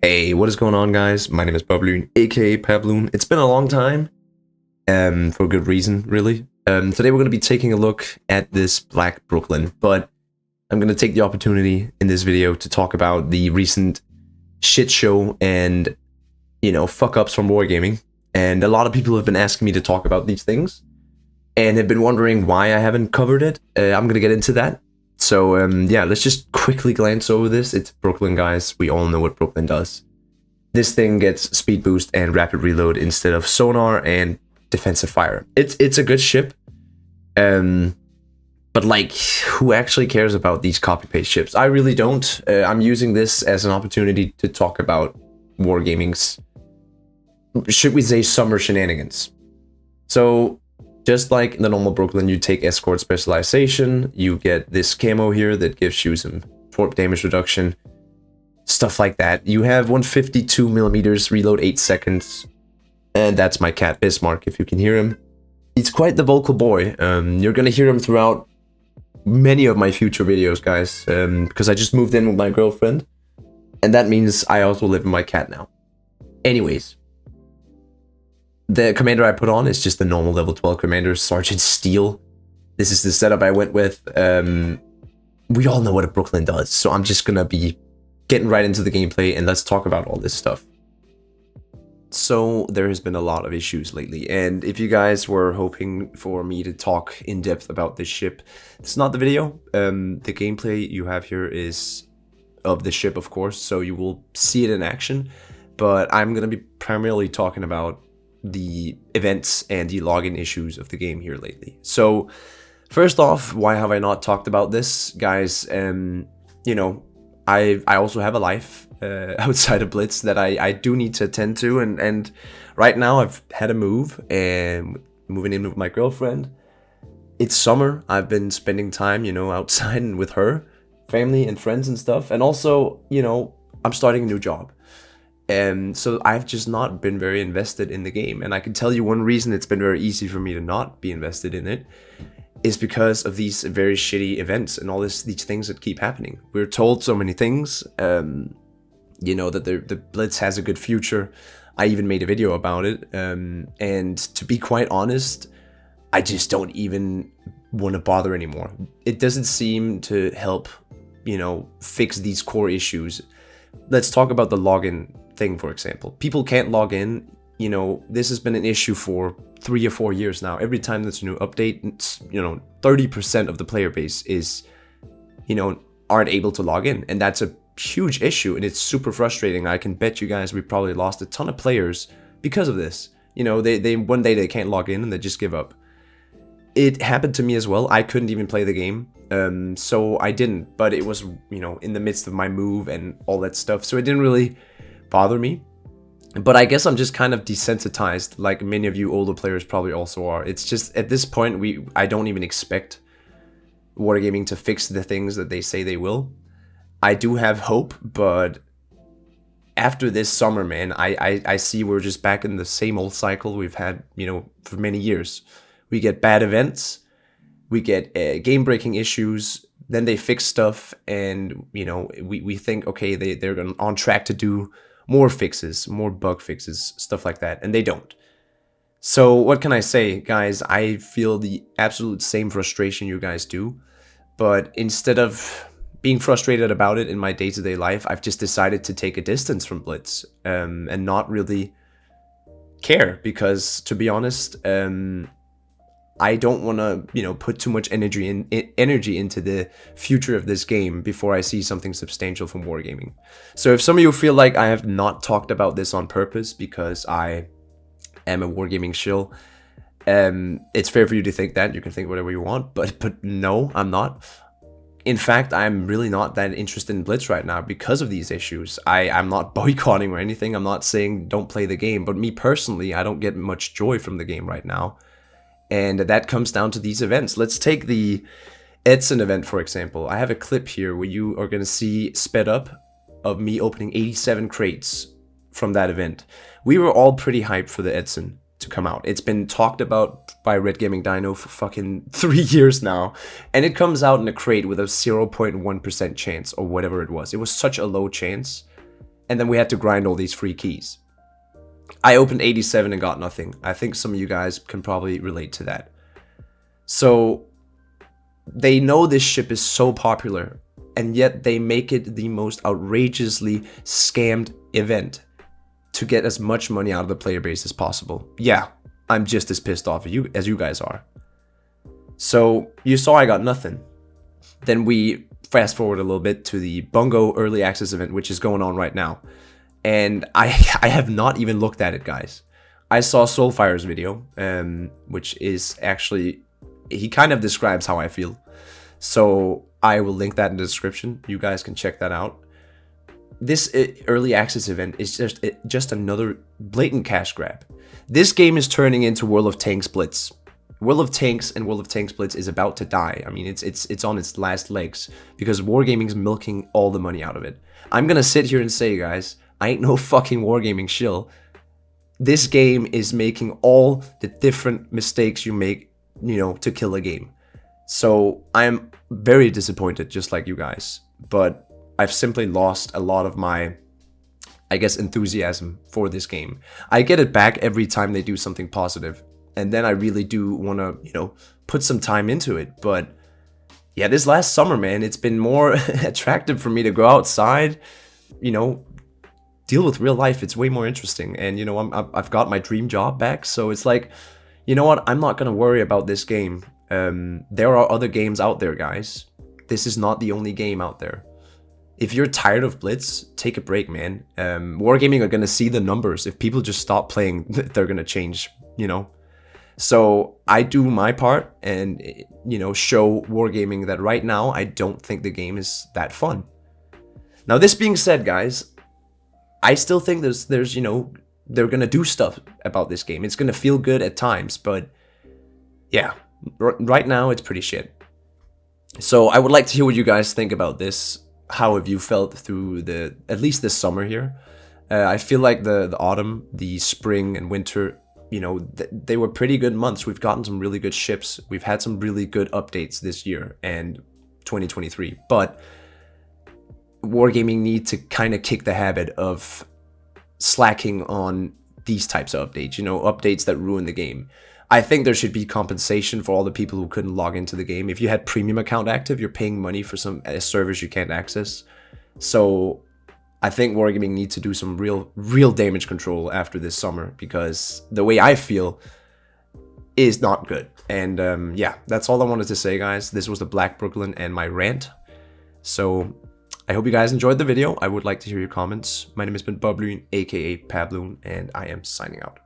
Hey, what is going on, guys? My name is Pabloon, aka Pabloon. It's been a long time, for good reason, really. Today we're going to be taking a look at this Black Brooklyn, but I'm going to take the opportunity in this video to talk about the recent shit show and, fuck-ups from wargaming. And a lot of people have been asking me to talk about these things, and have been wondering why I haven't covered it. I'm going to get into that. So, yeah, let's just quickly glance over this. It's Brooklyn, guys. We all know what Brooklyn does. This thing gets speed boost and rapid reload instead of sonar and defensive fire. It's a good ship. But, like, who actually cares about these copy-paste ships? I really don't. I'm using this as an opportunity to talk about wargaming's, should we say, summer shenanigans. So, just like the normal Brooklyn, you take escort specialization, you get this camo here that gives you some torp damage reduction, stuff like that. You have 152 millimeters, reload 8 seconds, and that's my cat Bismarck, if you can hear him. He's quite the vocal boy. You're gonna hear him throughout many of my future videos, guys, because I just moved in with my girlfriend, and that means I also live with my cat now. Anyways. The commander I put on is just the normal level 12 commander, Sergeant Steele. This is the setup I went with. We all know what a Brooklyn does, so I'm just gonna be getting right into the gameplay, and let's talk about all this stuff. So there has been a lot of issues lately, and if you guys were hoping for me to talk in depth about this ship, it's not the video. The gameplay you have here is of the ship, of course, so you will see it in action, but I'm gonna be primarily talking about the events and the login issues of the game here lately. So first off, why have I not talked about this, guys? I also have a life outside of Blitz that I do need to attend to, and right now I've had a move and moving in with my girlfriend. It's summer. I've been spending time outside and with her family and friends and stuff, and also I'm starting a new job. And so I've just not been very invested in the game. And I can tell you one reason it's been very easy for me to not be invested in it is because of these very shitty events and all these things that keep happening. We're told so many things, that the Blitz has a good future. I even made a video about it. And to be quite honest, I just don't even want to bother anymore. It doesn't seem to help, fix these core issues. Let's talk about the login thing, for example. People can't log in. This has been an issue for 3 or 4 years now. Every time there's a new update, 30% of the player base is, aren't able to log in. And that's a huge issue, and it's super frustrating. I can bet you guys we probably lost a ton of players because of this. They one day they can't log in and they just give up. It happened to me as well. I couldn't even play the game. So I didn't, but it was, in the midst of my move and all that stuff. So it didn't really bother me. But I guess I'm just kind of desensitized, like many of you older players probably also are. It's just, at this point, I don't even expect wargaming to fix the things that they say they will. I do have hope, but after this summer, man, I see we're just back in the same old cycle we've had, for many years. We get bad events, we get game-breaking issues, then they fix stuff, and we think, okay, they're on track to do more fixes, more bug fixes, stuff like that, and they don't. So what can I say, guys? I feel the absolute same frustration you guys do, but instead of being frustrated about it in my day-to-day life, I've just decided to take a distance from Blitz, and not really care, because to be honest, I don't want to, put too much energy into the future of this game before I see something substantial from wargaming. So if some of you feel like I have not talked about this on purpose because I am a wargaming shill, it's fair for you to think that. You can think whatever you want, but no, I'm not. In fact, I'm really not that interested in Blitz right now because of these issues. I'm not boycotting or anything. I'm not saying don't play the game, but me personally, I don't get much joy from the game right now. And that comes down to these events. Let's take the Edson event, for example. I have a clip here where you are going to see sped up of me opening 87 crates from that event. We were all pretty hyped for the Edson to come out. It's been talked about by Red Gaming Dino for fucking 3 years now. And it comes out in a crate with a 0.1% chance or whatever it was. It was such a low chance. and then we had to grind all these free keys. I opened 87 and got nothing. I think some of you guys can probably relate to that. So they know this ship is so popular, and yet they make it the most outrageously scammed event to get as much money out of the player base as possible. Yeah, I'm just as pissed off as you guys are. So you saw I got nothing. Then we fast forward a little bit to the Bungo early access event, which is going on right now. And I have not even looked at it, guys. I saw Soulfire's video, which is actually, he kind of describes how I feel. So I will link that in the description. You guys can check that out. This early access event is just another blatant cash grab. This game is turning into World of Tanks Blitz. World of Tanks and World of Tanks Blitz is about to die. I mean, it's on its last legs because Wargaming's milking all the money out of it. I'm gonna sit here and say, guys, I ain't no fucking Wargaming shill. This game is making all the different mistakes you make, you know, to kill a game. So I'm very disappointed, just like you guys. But I've simply lost a lot of my, I guess, enthusiasm for this game. I get it back every time they do something positive. And then I really do want to, you know, put some time into it. But yeah, this last summer, man, it's been more attractive for me to go outside, you know, deal with real life. It's way more interesting. And, you know, I've got my dream job back. So it's like, you know what? I'm not going to worry about this game. There are other games out there, guys. This is not the only game out there. If you're tired of Blitz, take a break, man. Wargaming are going to see the numbers. If people just stop playing, they're going to change, you know. So I do my part and, you know, show Wargaming that right now I don't think the game is that fun. Now, this being said, guys, I still think there's you know, they're going to do stuff about this game. It's going to feel good at times, but yeah, right now it's pretty shit. So I would like to hear what you guys think about this. How have you felt through at least this summer here? I feel like the autumn, the spring and winter, you know, they were pretty good months. We've gotten some really good ships. We've had some really good updates this year and 2023. But Wargaming need to kind of kick the habit of slacking on these types of updates, you know, updates that ruin the game. I think there should be compensation for all the people who couldn't log into the game. If you had premium account active, you're paying money for some servers you can't access. So I think Wargaming needs to do some real damage control after this summer, because the way I feel is not good. And yeah, that's all I wanted to say, guys. This was the Black Brooklyn and my rant. So I hope you guys enjoyed the video. I would like to hear your comments. My name has been Bubbloon, aka Pabloon, and I am signing out.